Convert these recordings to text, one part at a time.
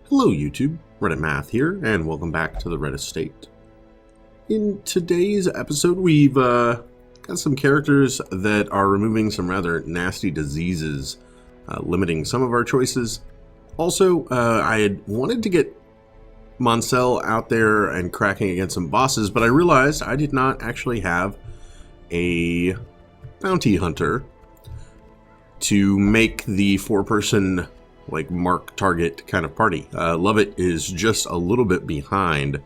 Hello YouTube, Reddit Math here, and welcome back to the Red Estate. In today's episode, we've got some characters that are removing some rather nasty diseases, limiting some of our choices. Also, I had wanted to get Moncel out there and cracking against some bosses, but I realized I did not actually have a bounty hunter to make the four-person like mark target kind of party. Lovett is just a little bit behind,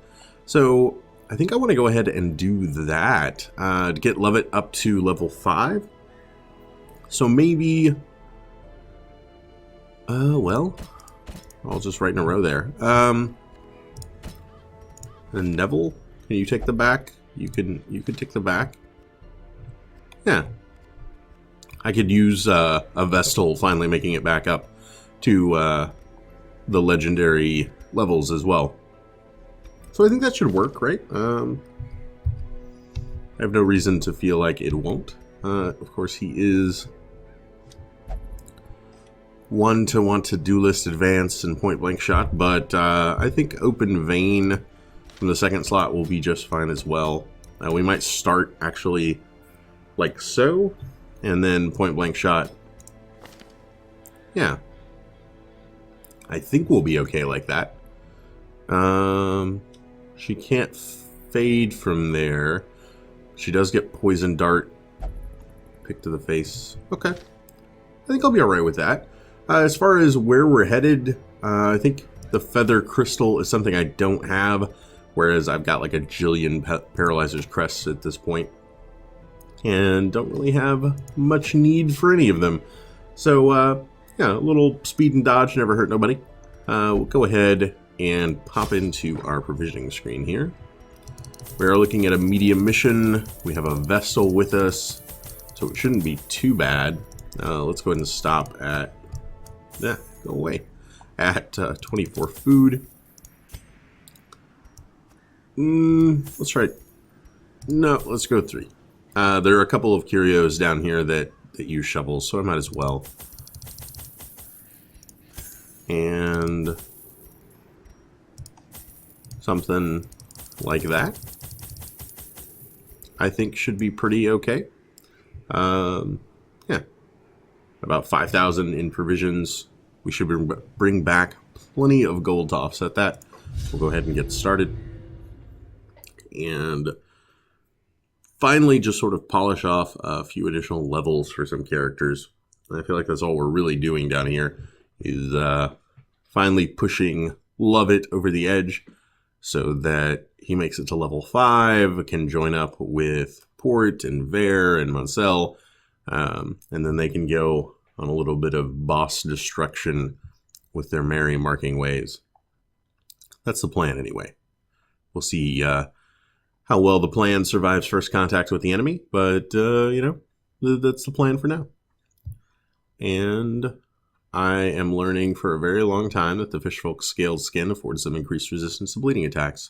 so I think I want to go ahead and do that to get Lovett up to level 5. So maybe well, I'll just write in a row there. And Neville, can you take the back? You could take the back. Yeah, I could use a Vestal finally making it back up to the legendary levels as well. So I think that should work, right? I have no reason to feel like it won't. Of course, he is one to want to duelist advance and point blank shot, but I think open vein from the second slot will be just fine as well. We might start actually like so, and then point blank shot. Yeah, I think we'll be okay like that. She can't fade from there. She does get poison dart. Pick to the face. Okay, I think I'll be alright with that. As far as where we're headed, I think the feather crystal is something I don't have, whereas I've got like a jillion paralyzer's crests at this point, and don't really have much need for any of them. So yeah, a little speed and dodge never hurt nobody. We'll go ahead and pop into our provisioning screen here. We're looking at a medium mission. We have a Vestal with us, so it shouldn't be too bad. Let's go ahead and stop at, go away, at 24 food. Let's try, no, let's go 3. There are a couple of curios down here that use shovels, so I might as well. And something like that, I think should be pretty okay. Yeah, about 5,000 in provisions. We should bring back plenty of gold to offset that. We'll go ahead and get started. And finally, just sort of polish off a few additional levels for some characters. I feel like that's all we're really doing down here, is finally pushing Lovett over the edge so that he makes it to level 5, can join up with Port and Ver and Moncel, and then they can go on a little bit of boss destruction with their merry marking ways. That's the plan anyway. We'll see how well the plan survives first contact with the enemy, but you know, that's the plan for now. And I am learning for a very long time that the fishfolk's scaled skin affords them increased resistance to bleeding attacks.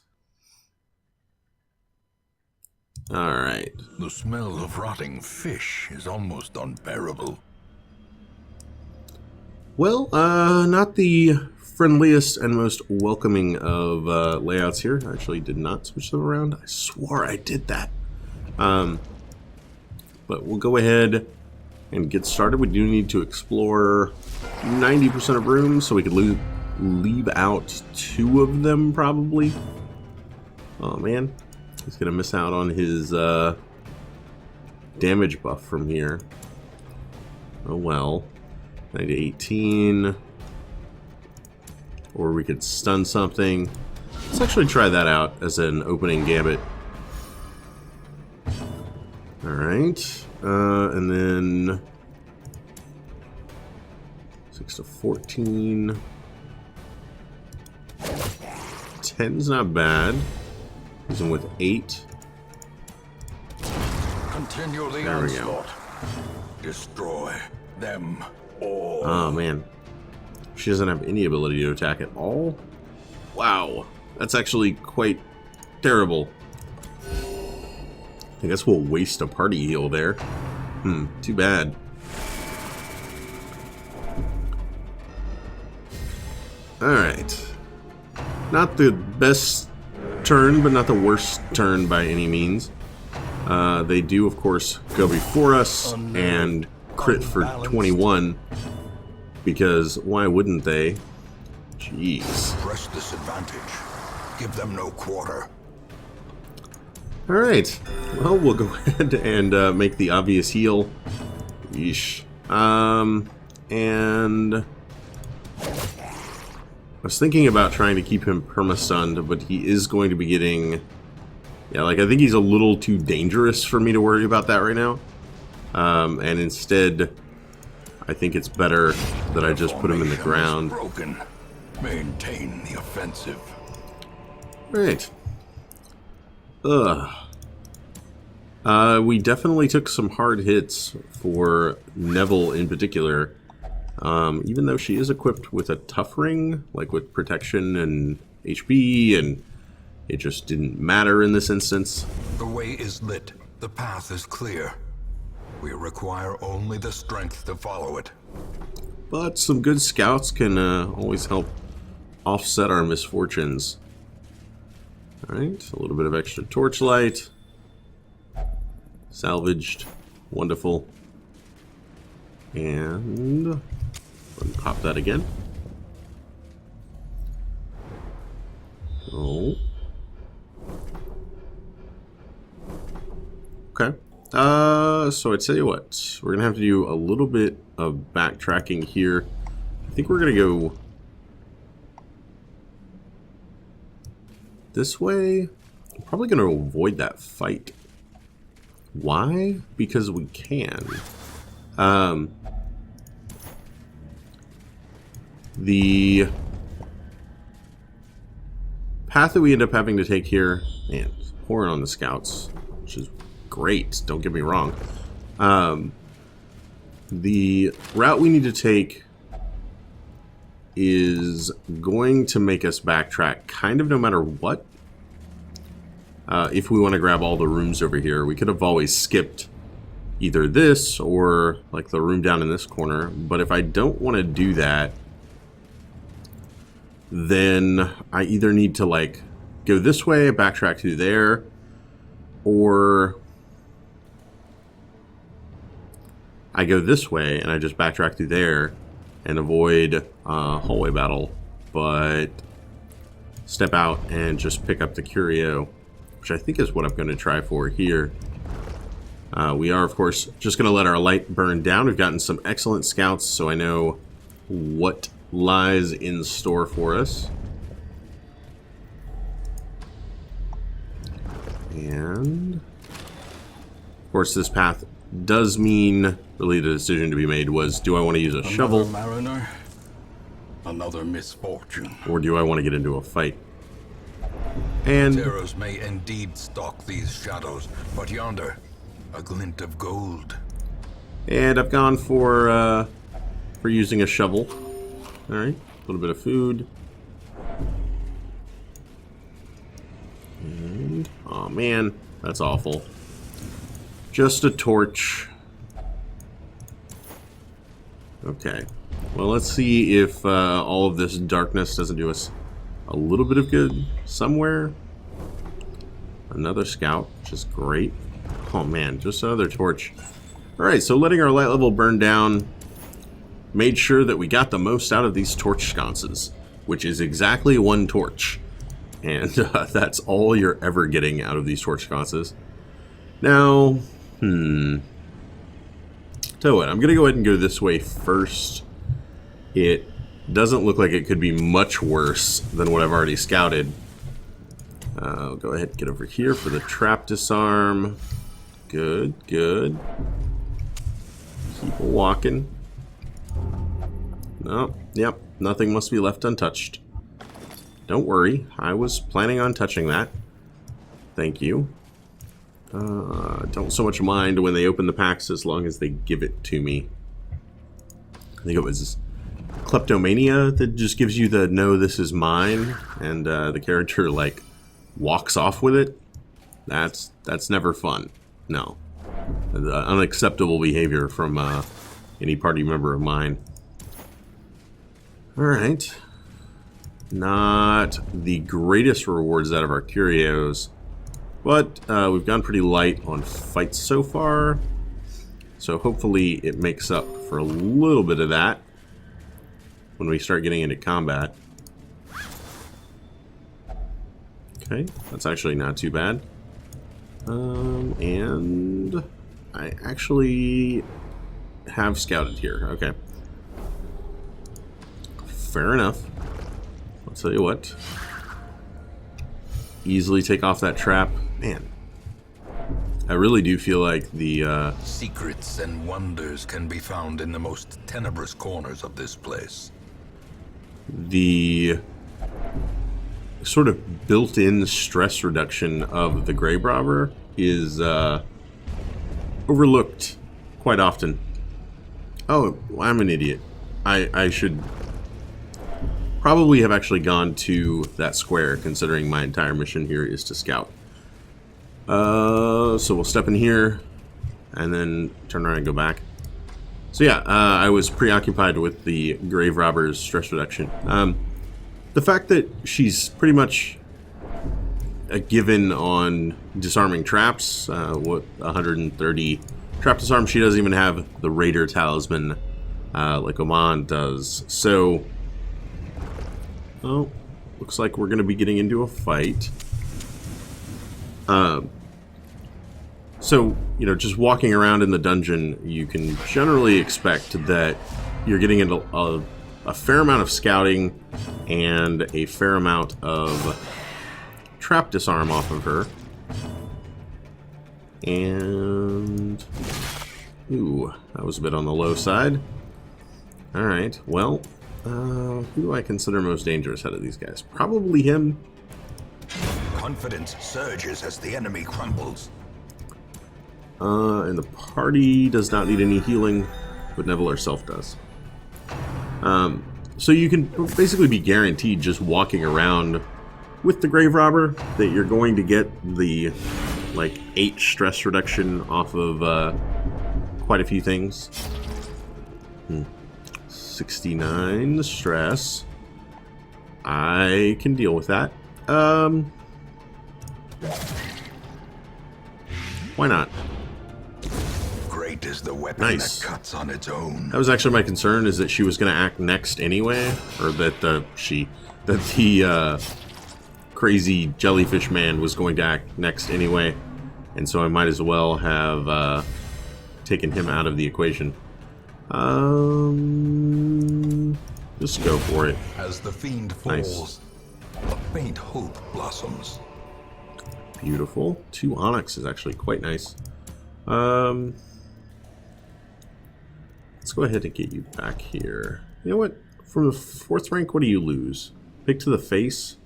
Alright. The smell of rotting fish is almost unbearable. Well, not the friendliest and most welcoming of layouts here. I actually did not switch them around. I swore I did that. But we'll go ahead and get started. We do need to explore 90% of rooms, so we could leave out 2 of them probably. Oh man, he's gonna miss out on his damage buff from here. Oh well. 9 to 18. Or we could stun something. Let's actually try that out as an opening gambit. Alright. And then 6 to 14. 10's not bad. Using with 8. Continue the there we onslaught. Destroy them all. Oh man. She doesn't have any ability to attack at all? Wow. That's actually quite terrible. I guess we'll waste a party heal there. Too bad. Alright. Not the best turn, but not the worst turn by any means. They do, of course, go before us and crit for 21. Because why wouldn't they? Jeez. Press this advantage. Give them no quarter. Alright. Well, we'll go ahead and make the obvious heal. Yeesh. And I was thinking about trying to keep him perma-stunned, but he is going to be getting... Yeah, like, I think he's a little too dangerous for me to worry about that right now. And instead, I think it's better that I just put him in the ground. Broken. Maintain the offensive. Right. We definitely took some hard hits for Neville in particular. Even though she is equipped with a tough ring, like with protection and HP, and it just didn't matter in this instance. The way is lit. The path is clear. We require only the strength to follow it. But some good scouts can always help offset our misfortunes. Alright, a little bit of extra torchlight. Salvaged. Wonderful. And pop that again. Oh. Okay. So I tell you what, we're gonna have to do a little bit of backtracking here. I think we're gonna go this way. I'm probably gonna avoid that fight. Why? Because we can. The path that we end up having to take here, man, pouring on the scouts, which is great, don't get me wrong. The route we need to take is going to make us backtrack kind of no matter what. If we want to grab all the rooms over here, we could have always skipped either this or like the room down in this corner. But if I don't want to do that, then I either need to like go this way, backtrack through there, or I go this way and I just backtrack through there and avoid hallway battle, but step out and just pick up the curio, which I think is what I'm going to try for here. We are, of course, just going to let our light burn down. We've gotten some excellent scouts, so I know what lies in store for us. And, of course, this path does mean, really the decision to be made was, do I want to use a shovel? Mariner, another misfortune. Or do I want to get into a fight? And Terrors may indeed stalk these shadows, but yonder, a glint of gold. And I've gone for using a shovel. Alright, a little bit of food. And, oh man, that's awful. Just a torch. Okay, well let's see if all of this darkness doesn't do us a little bit of good somewhere. Another scout, which is great. Oh man, just another torch. Alright, so letting our light level burn down made sure that we got the most out of these torch sconces, which is exactly one torch. And that's all you're ever getting out of these torch sconces. Now, tell you what, I'm going to go ahead and go this way first. It doesn't look like it could be much worse than what I've already scouted. I'll go ahead and get over here for the trap disarm. Good, good. Keep walking. No, yep, nothing must be left untouched. Don't worry, I was planning on touching that. Thank you. Don't so much mind when they open the packs as long as they give it to me. I think it was kleptomania that just gives you the no, this is mine, and the character like walks off with it. That's never fun. No, unacceptable behavior from any party member of mine. All right, Not the greatest rewards out of our curios, but we've gone pretty light on fights so far. So hopefully it makes up for a little bit of that when we start getting into combat. Okay, that's actually not too bad. And I actually have scouted here. Okay. Fair enough. I'll tell you what. Easily take off that trap. Man, I really do feel like the Secrets and wonders can be found in the most tenebrous corners of this place. The sort of built-in stress reduction of the grave robber is overlooked quite often. Oh, I'm an idiot. I should probably have actually gone to that square, considering my entire mission here is to scout. So we'll step in here and then turn around and go back. So yeah, I was preoccupied with the grave robber's stress reduction. The fact that she's pretty much a given on disarming traps, 130 trap disarm. She doesn't even have the Raider talisman like Oman does. So, oh, looks like we're going to be getting into a fight. So, you know, just walking around in the dungeon, you can generally expect that you're getting into a fair amount of scouting and a fair amount of trap disarm off of her. And ooh, that was a bit on the low side. Alright, well, who do I consider most dangerous out of these guys? Probably him. Confidence surges as the enemy crumbles. And the party does not need any healing, but Neville herself does. So you can basically be guaranteed just walking around with the grave robber that you're going to get the like 8 stress reduction off of quite a few things. 69 stress. I can deal with that. Why not? Great is the weapon Nice. that cuts on its own. That was actually my concern, is that she was going to act next anyway, or that the crazy jellyfish man was going to act next anyway, and so I might as well have taken him out of the equation. Just go for it. As the fiend Nice. falls, a faint hope blossoms. Beautiful. 2 onyx is actually quite nice. Let's go ahead and get you back here. You know what? From the 4th rank, what do you lose? Pick to the face?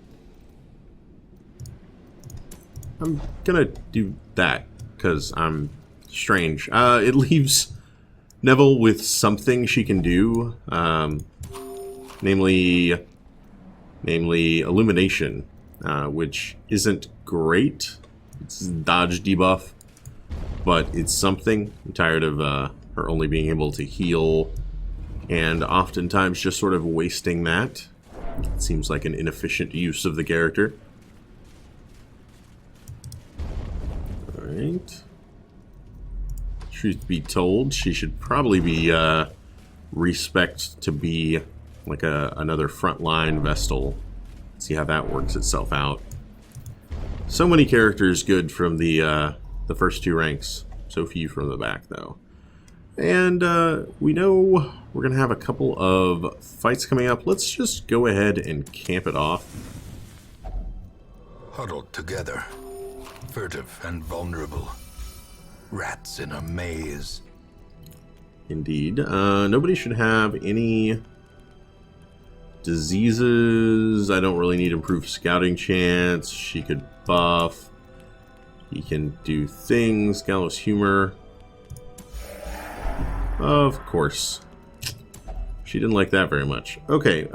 I'm gonna do that, because I'm strange. It leaves Neville with something she can do, namely illumination, which isn't great. It's dodge debuff, but it's something. I'm tired of her only being able to heal, and oftentimes just sort of wasting that. It seems like an inefficient use of the character. Alright. Truth be told, she should probably be respect to be like another frontline Vestal. See how that works itself out. So many characters good from the first 2 ranks. So few from the back, though. And we know we're going to have a couple of fights coming up. Let's just go ahead and camp it off. Huddled together, furtive and vulnerable. Rats in a maze. Indeed. Nobody should have any diseases. I don't really need improved scouting chance. She could buff. He can do things. Gallows humor. Of course. She didn't like that very much. Okay,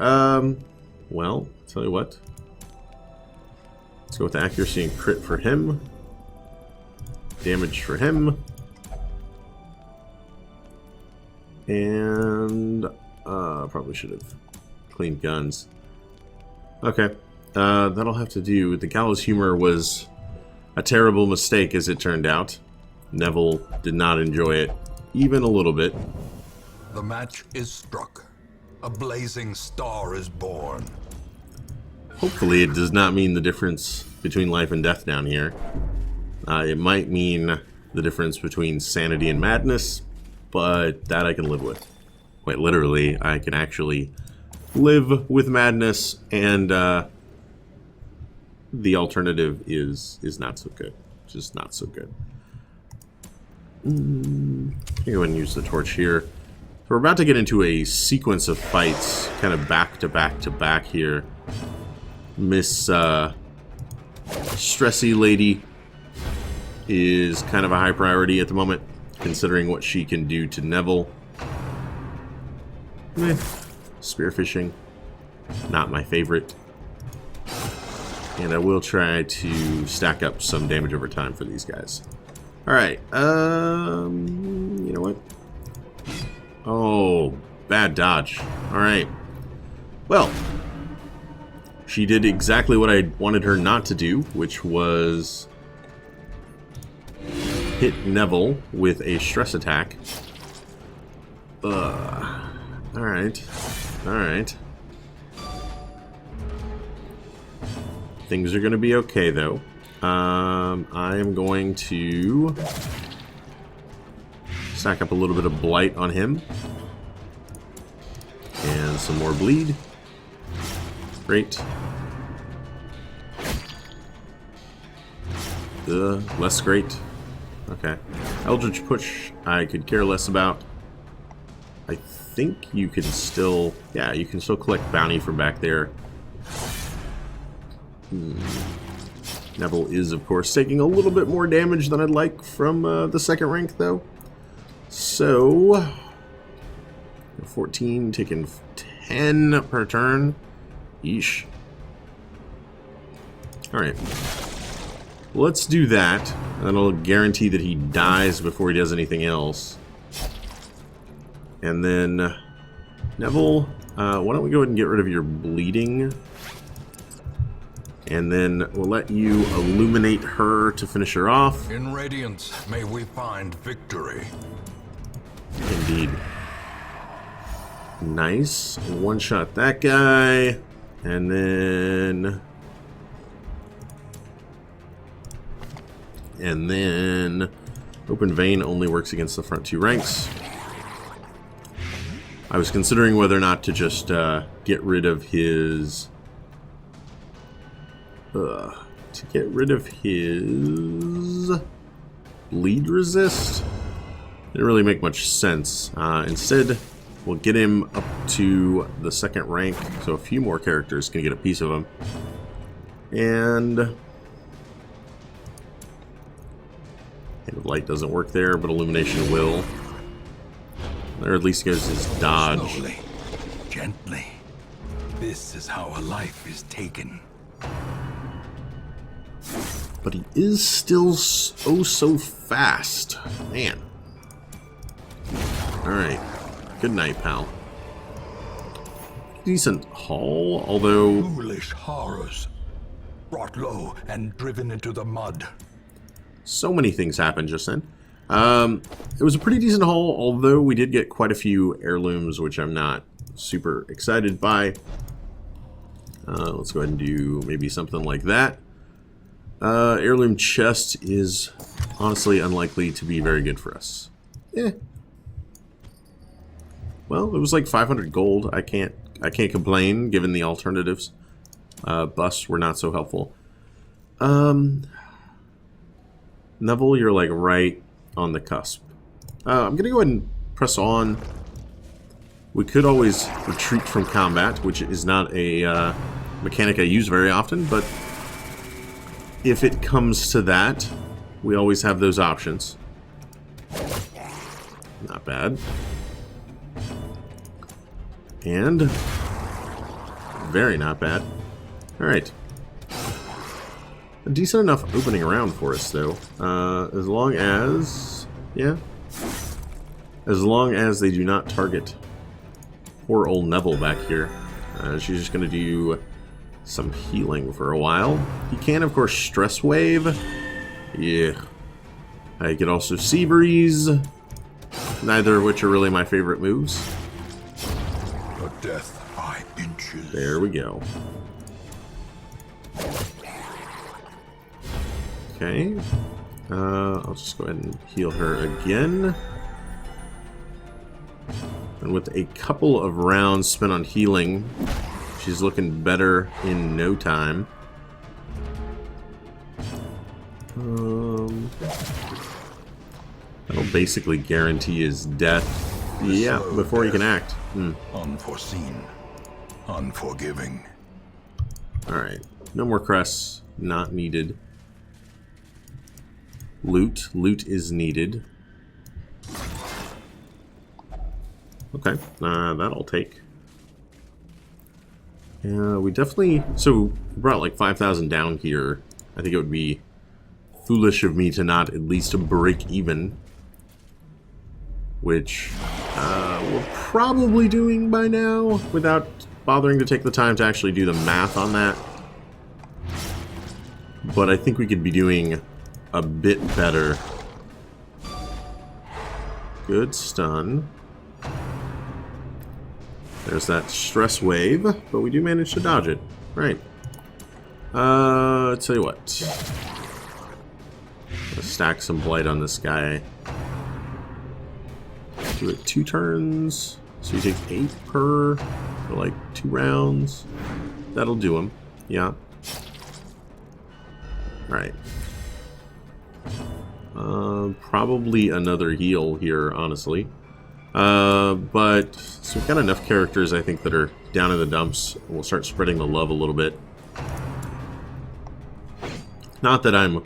well, tell you what. Let's go with accuracy and crit for him. Damage for him. And probably should have cleaned guns. Okay. That'll have to do. The gallows humor was a terrible mistake, as it turned out. Neville did not enjoy it, even a little bit. The match is struck. A blazing star is born. Hopefully it does not mean the difference between life and death down here. It might mean the difference between sanity and madness, but that I can live with. Wait, literally, I can actually live with madness, and the alternative is not so good. Just not so good. Go ahead and use the torch here. So we're about to get into a sequence of fights, kind of back to back to back here. Miss Stressy Lady is kind of a high priority at the moment, considering what she can do to Neville. Spearfishing, not my favorite. And I will try to stack up some damage over time for these guys. Alright, you know what? Oh, bad dodge. Alright. Well, she did exactly what I wanted her not to do, which was hit Neville with a stress attack. Alright. Alright. Things are going to be okay, though. I am going to stack up a little bit of blight on him. And some more bleed. Great. Less great. Okay. Eldritch Push, I could care less about. I think you can still... Yeah, you can still collect bounty from back there. Neville is, of course, taking a little bit more damage than I'd like from the second rank, though. So... 14, taking 10 per turn. Yeesh. Alright. Let's do that. That'll guarantee that he dies before he does anything else. And then... Neville, why don't we go ahead and get rid of your bleeding? And then we'll let you illuminate her to finish her off. In Radiance, may we find victory. Indeed. Nice. One-shot that guy. And then... Open Vein only works against the front two ranks. I was considering whether or not to just get rid of his... to get rid of his bleed resist. Didn't really make much sense. Instead, we'll get him up to the second rank, so a few more characters can get a piece of him. And Hand of Light doesn't work there, but Illumination will. There at least goes his dodge. Slowly, gently. This is how a life is taken. But he is still so fast. Man. Alright. Good night, pal. Decent haul, although... Foolish horrors. Brought low and driven into the mud. So many things happened just then. It was a pretty decent haul, although we did get quite a few heirlooms, which I'm not super excited by. Let's go ahead and do maybe something like that. Heirloom chest is honestly unlikely to be very good for us. Well, it was like 500 gold. I can't complain given the alternatives. Busts were not so helpful. Neville, you're like right on the cusp. I'm gonna go ahead and press on. We could always retreat from combat, which is not a mechanic I use very often, but if it comes to that, we always have those options. Not bad. And very not bad. Alright. A decent enough opening around for us, though. As long as... yeah. As long as they do not target poor old Neville back here. She's just going to do some healing for a while. He can, of course, stress wave. Yeah. I could also sea breeze. Neither of which are really my favorite moves. A death by inches. There we go. Okay. I'll just go ahead and heal her again. And with a couple of rounds spent on healing, she's looking better in no time. That'll basically guarantee his death. Yeah, before he can act. Unforeseen. Unforgiving. Alright. No more crests. Not needed. Loot. Loot is needed. Okay. That'll take. Yeah, we definitely... So, we brought like 5,000 down here. I think it would be foolish of me to not at least break even. Which we're probably doing by now without bothering to take the time to actually do the math on that. But I think we could be doing a bit better. Good stun. There's that stress wave, but we do manage to dodge it. Right. Tell you what. Let's stack some blight on this guy. Do it 2 turns. So he takes 8 per for like 2 rounds. That'll do him. Yeah. Right. Probably another heal here, honestly. But so we've got enough characters, I think, that are down in the dumps. We'll start spreading the love a little bit. Not that I'm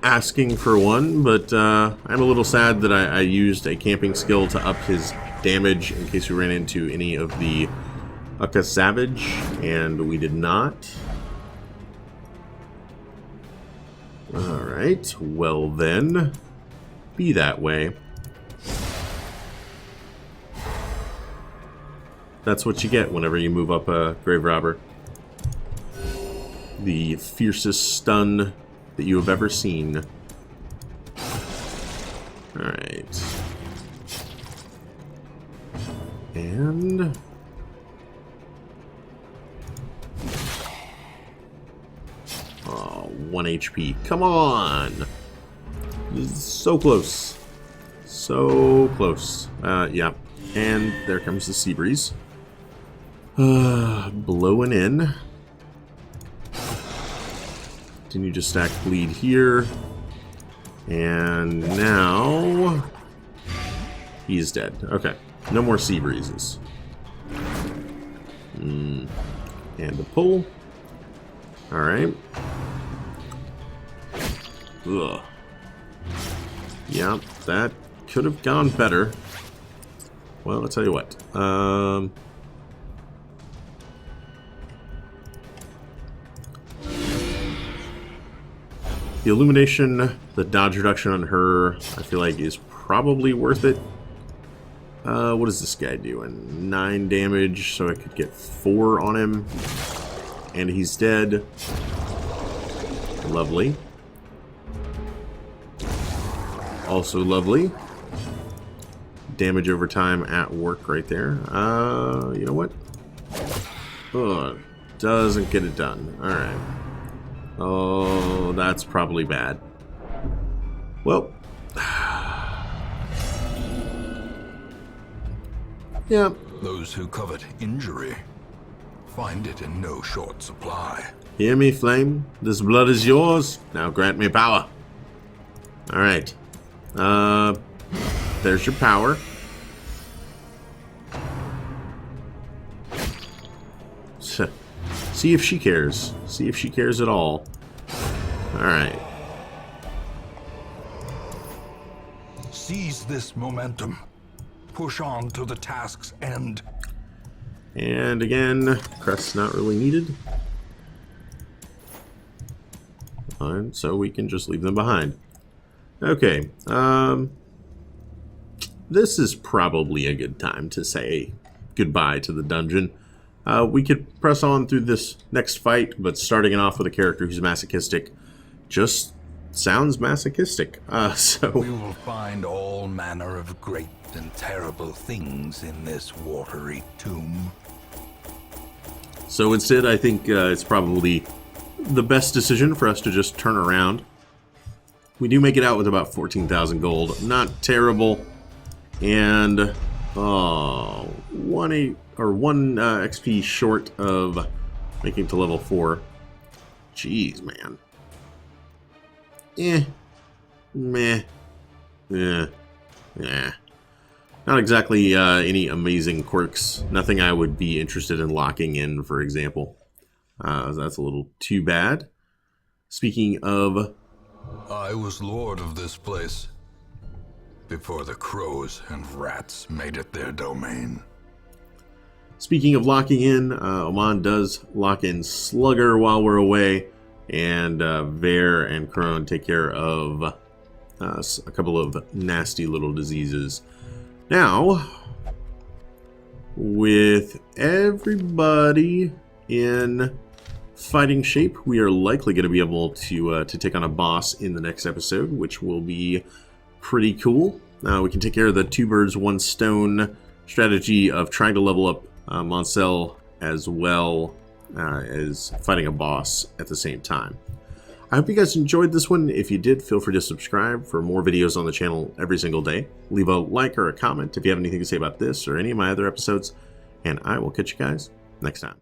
asking for one, but I'm a little sad that I used a camping skill to up his damage in case we ran into any of the Uka Savage, and we did not. Alright, well then, be that way. That's what you get whenever you move up a Grave Robber. The fiercest stun that you have ever seen. Alright. And... oh, 1 HP. Come on! This is so close. So close. Yeah. And there comes the Sea Breeze. Blowing in. Continue to stack bleed here. And now... he's dead. Okay. No more Sea Breezes. And the pull. Alright. Ugh. Yeah, that could have gone better. Well, I'll tell you what. The illumination, the dodge reduction on her, I feel like is probably worth it. What is this guy doing? 9 damage, so I could get 4 on him. And he's dead. Lovely. Also lovely. Damage over time at work right there. You know what? Ugh, doesn't get it done. Alright. Oh, that's probably bad. Well. Yeah. Those who covet injury find it in no short supply. Hear me, Flame? This blood is yours. Now grant me power. Alright. There's your power. See if she cares. See if she cares at all. Alright. Seize this momentum. Push on to the task's end. And again, crest's not really needed. And so we can just leave them behind. Okay. This is probably a good time to say goodbye to the dungeon. We could press on through this next fight, but starting it off with a character who's masochistic just sounds masochistic. So We will find all manner of great and terrible things in this watery tomb. So instead, I think it's probably the best decision for us to just turn around. We do make it out with about 14,000 gold. Not terrible. And one XP short of making it to level 4. Jeez, man. Meh. Yeah. Not exactly any amazing quirks. Nothing I would be interested in locking in, for example. That's a little too bad. Speaking of... I was lord of this place before the crows and rats made it their domain. Speaking of locking in, Oman does lock in Slugger while we're away, and Vare and Crone take care of a couple of nasty little diseases. Now, with everybody in fighting shape, we are likely going to be able to take on a boss in the next episode, which will be pretty cool. We can take care of the 2 birds, 1 stone strategy of trying to level up Moncel as well as fighting a boss at the same time. I hope you guys enjoyed this one. If you did, feel free to subscribe for more videos on the channel every single day. Leave a like or a comment if you have anything to say about this or any of my other episodes, and I will catch you guys next time.